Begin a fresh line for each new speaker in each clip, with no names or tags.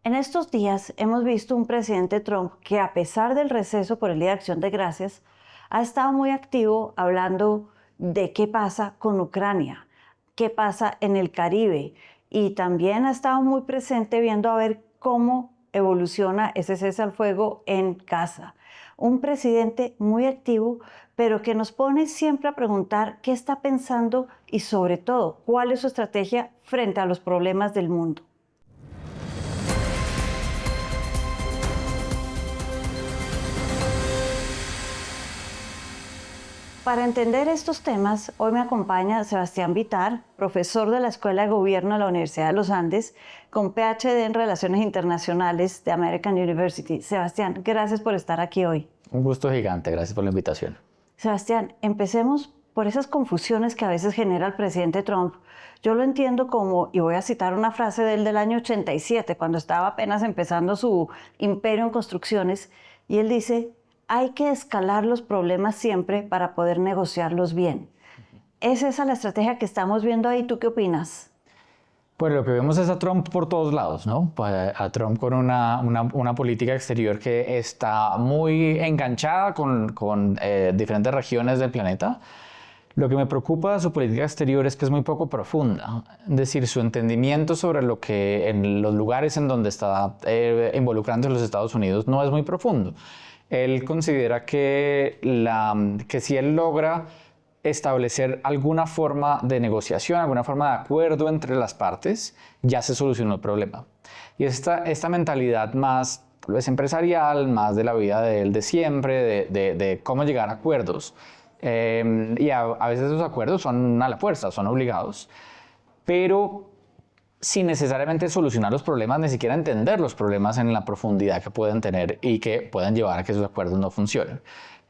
En estos días hemos visto un presidente Trump que, a pesar del receso por el Día de Acción de Gracias, ha estado muy activo hablando de qué pasa con Ucrania, qué pasa en el Caribe, y también ha estado muy presente viendo a ver cómo evoluciona ese cese al fuego en Gaza. Un presidente muy activo, pero que nos pone siempre a preguntar qué está pensando y, sobre todo, cuál es su estrategia frente a los problemas del mundo. Para entender estos temas, hoy me acompaña Sebastián Vitar, profesor de la Escuela de Gobierno de la Universidad de los Andes, con PhD en Relaciones Internacionales de American University. Sebastián, gracias por estar aquí hoy.
Un gusto gigante, gracias por la invitación.
Sebastián, empecemos por esas confusiones que a veces genera el presidente Trump. Yo lo entiendo como, y voy a citar una frase de él del año 87, cuando estaba apenas empezando su imperio en construcciones, y él dice: hay que escalar los problemas siempre para poder negociarlos bien. ¿Es esa la estrategia que estamos viendo ahí? ¿Tú qué opinas?
Pues lo que vemos es a Trump por todos lados, ¿no? A Trump con una política exterior que está muy enganchada con diferentes regiones del planeta. Lo que me preocupa de su política exterior es que es muy poco profunda. Es decir, su entendimiento sobre lo que en los lugares en donde está involucrando a los Estados Unidos no es muy profundo. Él considera que si él logra establecer alguna forma de negociación, alguna forma de acuerdo entre las partes, ya se solucionó el problema. Y esta mentalidad más, tal vez empresarial, más de la vida de él de siempre, de cómo llegar a acuerdos. Y a veces esos acuerdos son a la fuerza, son obligados, pero sin necesariamente solucionar los problemas, ni siquiera entender los problemas en la profundidad que pueden tener y que pueden llevar a que esos acuerdos no funcionen.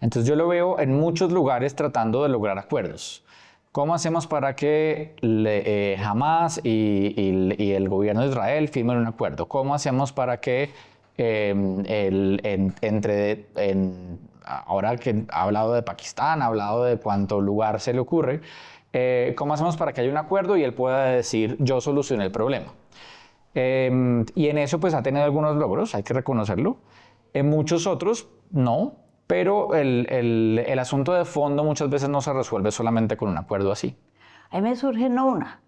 Entonces yo lo veo en muchos lugares tratando de lograr acuerdos. ¿Cómo hacemos para que Hamas y el gobierno de Israel firmen un acuerdo? ¿Cómo hacemos para que ahora que ha hablado de Pakistán, ha hablado de cuánto lugar se le ocurre, ¿cómo hacemos para que haya un acuerdo y él pueda decir yo solucioné el problema? Y en eso pues ha tenido algunos logros, hay que reconocerlo. En muchos otros no, pero el asunto de fondo muchas veces no se resuelve solamente con un acuerdo así.
Ahí me surgen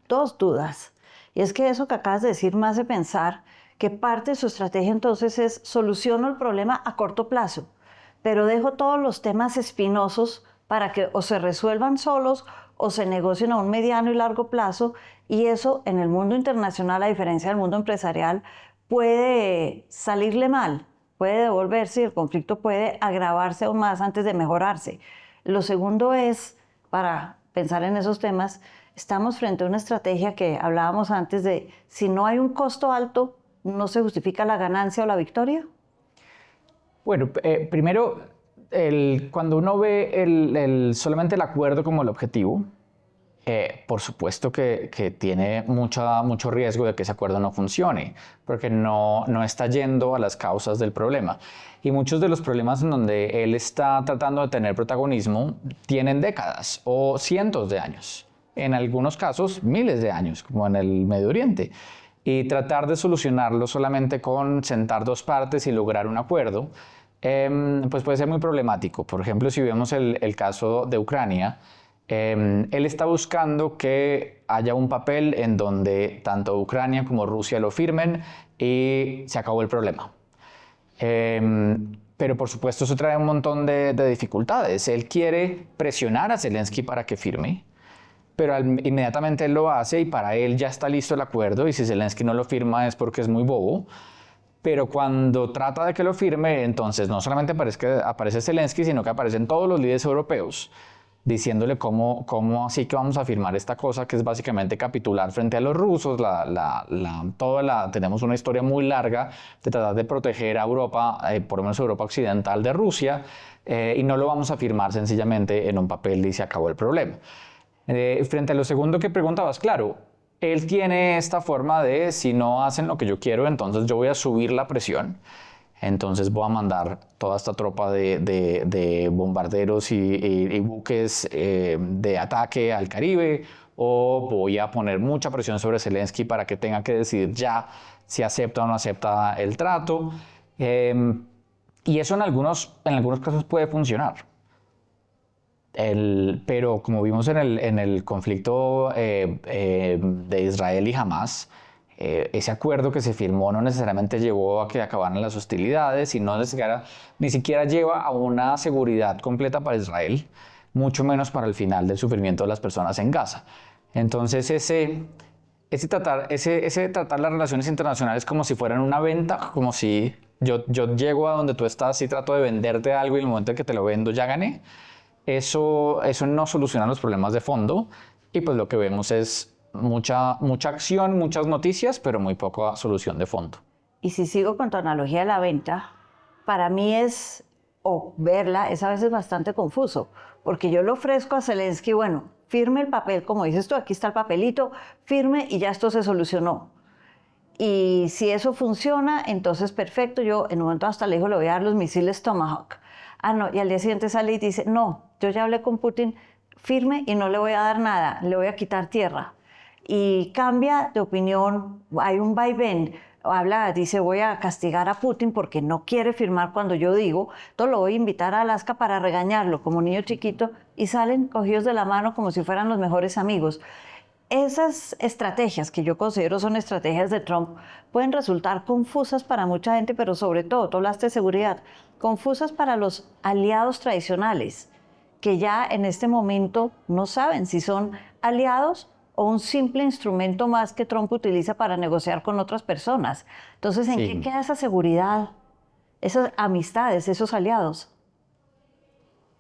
dos dudas. Y es que eso que acabas de decir me hace pensar que parte de su estrategia entonces es: soluciono el problema a corto plazo, pero dejo todos los temas espinosos para que o se resuelvan solos o se negocien a un mediano y largo plazo, y eso en el mundo internacional, a diferencia del mundo empresarial, puede salirle mal, puede devolverse y el conflicto puede agravarse aún más antes de mejorarse. Lo segundo es, para pensar en esos temas, estamos frente a una estrategia que hablábamos antes de: si no hay un costo alto, ¿no se justifica la ganancia o la victoria?
Bueno, primero, cuando uno ve solamente el acuerdo como el objetivo, por supuesto que tiene mucho riesgo de que ese acuerdo no funcione, porque no está yendo a las causas del problema. Y muchos de los problemas en donde él está tratando de tener protagonismo tienen décadas o cientos de años, en algunos casos miles de años, como en el Medio Oriente. Y tratar de solucionarlo solamente con sentar dos partes y lograr un acuerdo, pues puede ser muy problemático. Por ejemplo, si vemos el caso de Ucrania, él está buscando que haya un papel en donde tanto Ucrania como Rusia lo firmen y se acabó el problema. Pero por supuesto eso trae un montón de dificultades. Él quiere presionar a Zelensky para que firme, pero inmediatamente él lo hace y para él ya está listo el acuerdo, y si Zelensky no lo firma es porque es muy bobo. Pero cuando trata de que lo firme, entonces no solamente aparece Zelensky, sino que aparecen todos los líderes europeos diciéndole cómo así que vamos a firmar esta cosa que es básicamente capitular frente a los rusos. Tenemos una historia muy larga de tratar de proteger a Europa, por lo menos Europa occidental, de Rusia, y no lo vamos a firmar sencillamente en un papel y se acabó el problema. Frente a lo segundo que preguntabas, claro, él tiene esta forma de: si no hacen lo que yo quiero, entonces yo voy a subir la presión. Entonces voy a mandar toda esta tropa de bombarderos y buques de ataque al Caribe, o voy a poner mucha presión sobre Zelensky para que tenga que decidir ya si acepta o no acepta el trato. Y eso en algunos casos puede funcionar. Pero como vimos en el conflicto de Israel y Hamás, ese acuerdo que se firmó no necesariamente llevó a que acabaran las hostilidades y ni siquiera lleva a una seguridad completa para Israel, mucho menos para el final del sufrimiento de las personas en Gaza. Entonces ese tratar las relaciones internacionales como si fueran una venta, como si yo llego a donde tú estás y trato de venderte algo y en el momento en que te lo vendo ya gané, eso no soluciona los problemas de fondo y pues lo que vemos es mucha acción, muchas noticias, pero muy poca solución de fondo.
Y si sigo con tu analogía de la venta, para mí verla es a veces bastante confuso, porque yo le ofrezco a Zelensky, bueno, firme el papel, como dices tú, aquí está el papelito, firme y ya esto se solucionó. Y si eso funciona, entonces perfecto, yo en un momento hasta le digo, le voy a dar los misiles Tomahawk. Ah, no, y al día siguiente sale y dice, no, yo ya hablé con Putin, firme y no le voy a dar nada, le voy a quitar tierra. Y cambia de opinión, hay un vaivén, dice voy a castigar a Putin porque no quiere firmar cuando yo digo, entonces lo voy a invitar a Alaska para regañarlo como niño chiquito y salen cogidos de la mano como si fueran los mejores amigos. Esas estrategias que yo considero son estrategias de Trump pueden resultar confusas para mucha gente, pero sobre todo, tú hablaste de seguridad, confusas para los aliados tradicionales, que ya en este momento no saben si son aliados o un simple instrumento más que Trump utiliza para negociar con otras personas. Entonces, ¿en qué queda esa seguridad, esas amistades, esos aliados?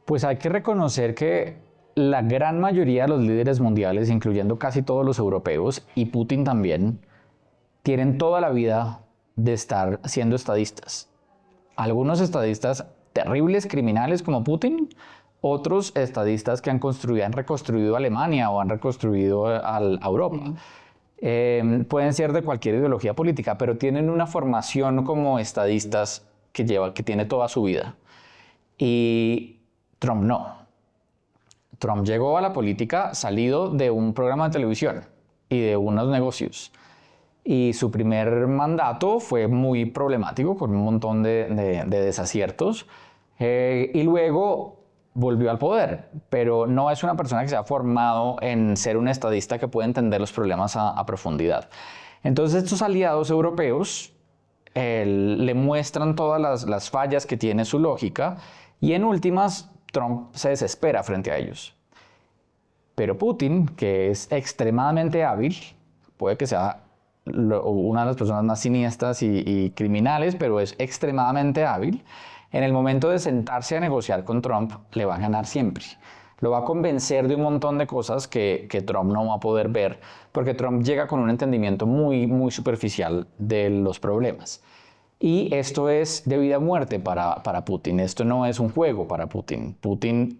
Pues hay que reconocer que la gran mayoría de los líderes mundiales, incluyendo casi todos los europeos y Putin también, tienen toda la vida de estar siendo estadistas. Algunos estadistas terribles, criminales como Putin, otros estadistas que han reconstruido Alemania o han reconstruido a Europa. Pueden ser de cualquier ideología política, pero tienen una formación como estadistas que tiene toda su vida. Y Trump no. Trump llegó a la política salido de un programa de televisión y de unos negocios. Y su primer mandato fue muy problemático, con un montón de desaciertos. Y luego volvió al poder, pero no es una persona que se ha formado en ser un estadista que puede entender los problemas a profundidad. Entonces estos aliados europeos le muestran todas las fallas que tiene su lógica y en últimas Trump se desespera frente a ellos. Pero Putin, que es extremadamente hábil, puede que sea una de las personas más siniestras y criminales, pero es extremadamente hábil, en el momento de sentarse a negociar con Trump, le va a ganar siempre. Lo va a convencer de un montón de cosas que Trump no va a poder ver, porque Trump llega con un entendimiento muy, muy superficial de los problemas. Y esto es de vida o muerte para Putin. Esto no es un juego para Putin. Putin,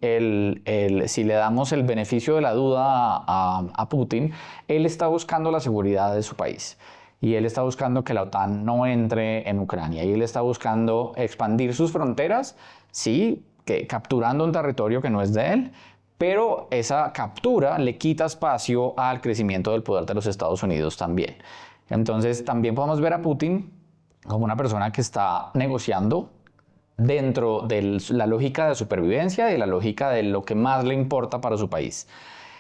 si le damos el beneficio de la duda a Putin, él está buscando la seguridad de su país. Y él está buscando que la OTAN no entre en Ucrania. Y él está buscando expandir sus fronteras, sí, capturando un territorio que no es de él, pero esa captura le quita espacio al crecimiento del poder de los Estados Unidos también. Entonces, también podemos ver a Putin como una persona que está negociando dentro de la lógica de supervivencia y la lógica de lo que más le importa para su país.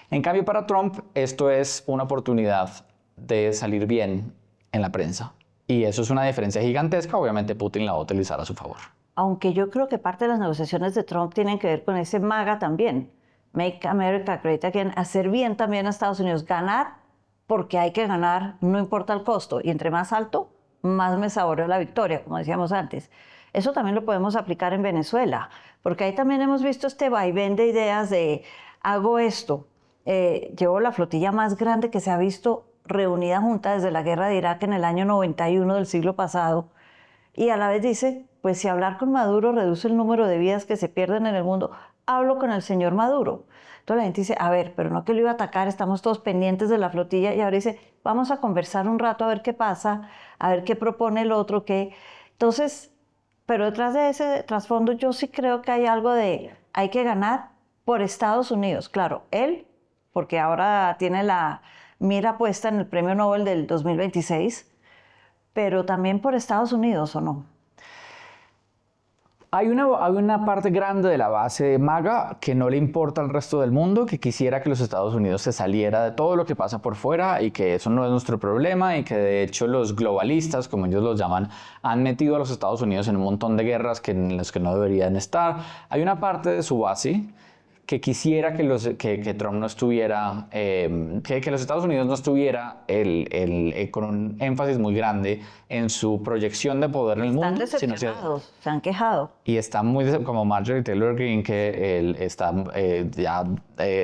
En cambio, para Trump, esto es una oportunidad de salir bien en la prensa. Y eso es una diferencia gigantesca. Obviamente, Putin la va a utilizar a su favor.
Aunque yo creo que parte de las negociaciones de Trump tienen que ver con ese MAGA también. Make America Great Again. Hacer bien también a Estados Unidos. Ganar porque hay que ganar, no importa el costo. Y entre más alto, más me saboreo la victoria, como decíamos antes. Eso también lo podemos aplicar en Venezuela, porque ahí también hemos visto este vaivén de ideas de hago esto, llevo la flotilla más grande que se ha visto reunida junta desde la guerra de Irak en el año 91 del siglo pasado, y a la vez dice, pues si hablar con Maduro reduce el número de vidas que se pierden en el mundo, hablo con el señor Maduro. Entonces la gente dice, a ver, pero no que lo iba a atacar, estamos todos pendientes de la flotilla, y ahora dice, vamos a conversar un rato a ver qué pasa, a ver qué propone el otro, qué. Entonces, pero detrás de ese trasfondo yo sí creo que hay algo de, hay que ganar por Estados Unidos. Claro, él, porque ahora tiene la mira puesta en el Premio Nobel del 2026, pero también por Estados Unidos, ¿o no?
Hay una parte grande de la base MAGA que no le importa al resto del mundo, que quisiera que los Estados Unidos se saliera de todo lo que pasa por fuera y que eso no es nuestro problema y que de hecho los globalistas, como ellos los llaman, han metido a los Estados Unidos en un montón de guerras en las que no deberían estar. Hay una parte de su base que quisiera que Trump no estuviera, que los Estados Unidos no estuviera con un énfasis muy grande en su proyección de poder en el mundo.
Están decepcionados, se han quejado.
Y está muy, como Marjorie Taylor Greene, que él ya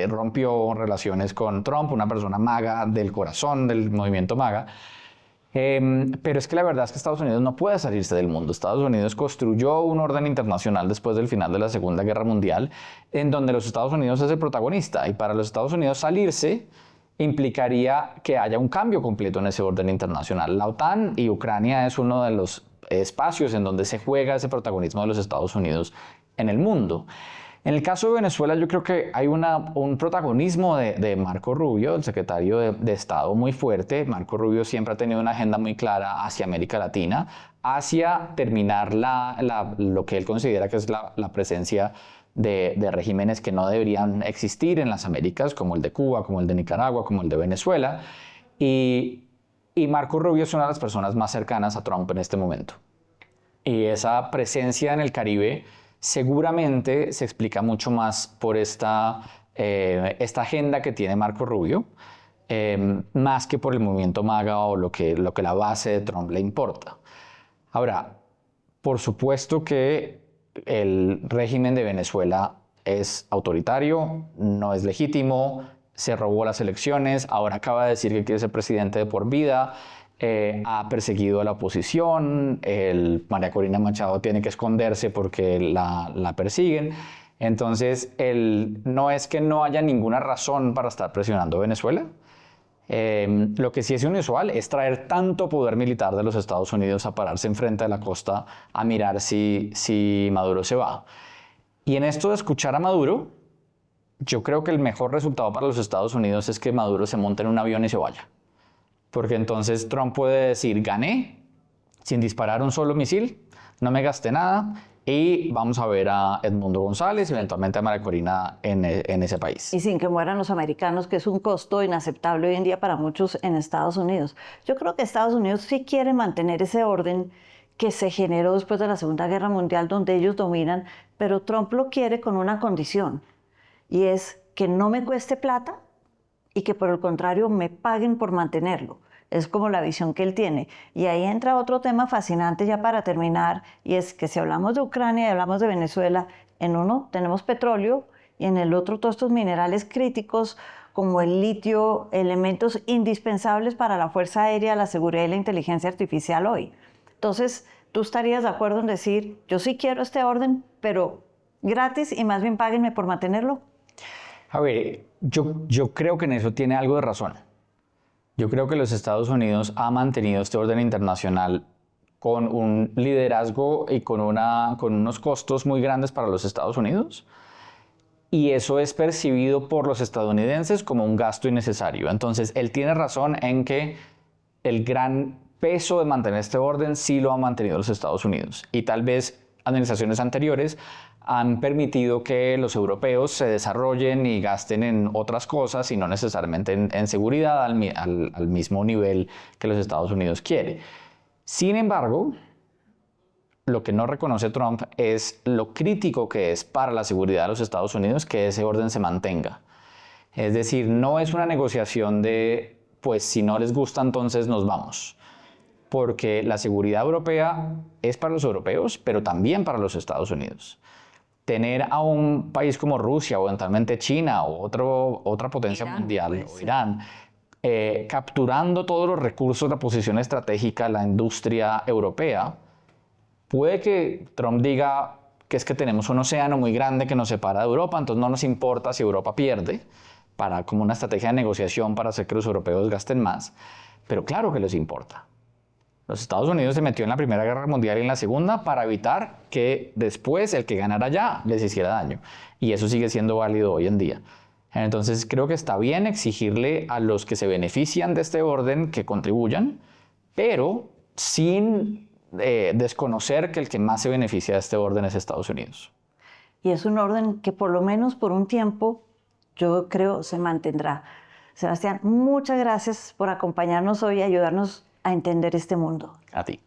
rompió relaciones con Trump, una persona MAGA del corazón del movimiento MAGA. Pero es que la verdad es que Estados Unidos no puede salirse del mundo. Estados Unidos construyó un orden internacional después del final de la Segunda Guerra Mundial en donde los Estados Unidos es el protagonista y para los Estados Unidos salirse implicaría que haya un cambio completo en ese orden internacional. La OTAN y Ucrania es uno de los espacios en donde se juega ese protagonismo de los Estados Unidos en el mundo. En el caso de Venezuela, yo creo que hay un protagonismo de Marco Rubio, el secretario de Estado, muy fuerte. Marco Rubio siempre ha tenido una agenda muy clara hacia América Latina, hacia terminar lo que él considera que es la presencia de regímenes que no deberían existir en las Américas, como el de Cuba, como el de Nicaragua, como el de Venezuela. Y Marco Rubio es una de las personas más cercanas a Trump en este momento. Y esa presencia en el Caribe seguramente se explica mucho más por esta agenda que tiene Marco Rubio, más que por el movimiento MAGA o lo que la base de Trump le importa. Ahora, por supuesto que el régimen de Venezuela es autoritario, no es legítimo, se robó las elecciones, ahora acaba de decir que quiere ser presidente de por vida. Ha perseguido a la oposición, María Corina Machado tiene que esconderse porque la persiguen. Entonces, no es que no haya ninguna razón para estar presionando a Venezuela. Lo que sí es inusual es traer tanto poder militar de los Estados Unidos a pararse enfrente de la costa a mirar si Maduro se va. Y en esto de escuchar a Maduro, yo creo que el mejor resultado para los Estados Unidos es que Maduro se monte en un avión y se vaya. Porque entonces Trump puede decir, gané sin disparar un solo misil, no me gasté nada y vamos a ver a Edmundo González y eventualmente a María Corina en ese país.
Y sin que mueran los americanos, que es un costo inaceptable hoy en día para muchos en Estados Unidos. Yo creo que Estados Unidos sí quiere mantener ese orden que se generó después de la Segunda Guerra Mundial, donde ellos dominan, pero Trump lo quiere con una condición, y es que no me cueste plata y que por el contrario me paguen por mantenerlo. Es como la visión que él tiene. Y ahí entra otro tema fascinante ya para terminar, y es que si hablamos de Ucrania y hablamos de Venezuela, en uno tenemos petróleo y en el otro todos estos minerales críticos como el litio, elementos indispensables para la Fuerza Aérea, la seguridad y la inteligencia artificial hoy. Entonces, ¿tú estarías de acuerdo en decir, yo sí quiero este orden, pero gratis y más bien páguenme por mantenerlo?
A ver, yo creo que en eso tiene algo de razón. Yo creo que los Estados Unidos ha mantenido este orden internacional con un liderazgo y con unos costos muy grandes para los Estados Unidos. Y eso es percibido por los estadounidenses como un gasto innecesario. Entonces, él tiene razón en que el gran peso de mantener este orden sí lo han mantenido los Estados Unidos. Y tal vez administraciones anteriores han permitido que los europeos se desarrollen y gasten en otras cosas y no necesariamente en seguridad al mismo nivel que los Estados Unidos quiere. Sin embargo, lo que no reconoce Trump es lo crítico que es para la seguridad de los Estados Unidos que ese orden se mantenga. Es decir, no es una negociación de, pues si no les gusta entonces nos vamos. Porque la seguridad europea es para los europeos, pero también para los Estados Unidos. Tener a un país como Rusia o eventualmente China o otra potencia mundial, o Irán, capturando todos los recursos, la posición estratégica, la industria europea, puede que Trump diga que es que tenemos un océano muy grande que nos separa de Europa, entonces no nos importa si Europa pierde, como una estrategia de negociación para hacer que los europeos gasten más, pero claro que les importa. Los Estados Unidos se metió en la Primera Guerra Mundial y en la Segunda para evitar que después el que ganara allá les hiciera daño. Y eso sigue siendo válido hoy en día. Entonces creo que está bien exigirle a los que se benefician de este orden que contribuyan, pero sin desconocer que el que más se beneficia de este orden es Estados Unidos.
Y es un orden que por lo menos por un tiempo, yo creo, se mantendrá. Sebastián, muchas gracias por acompañarnos hoy y ayudarnos a entender este mundo.
A ti.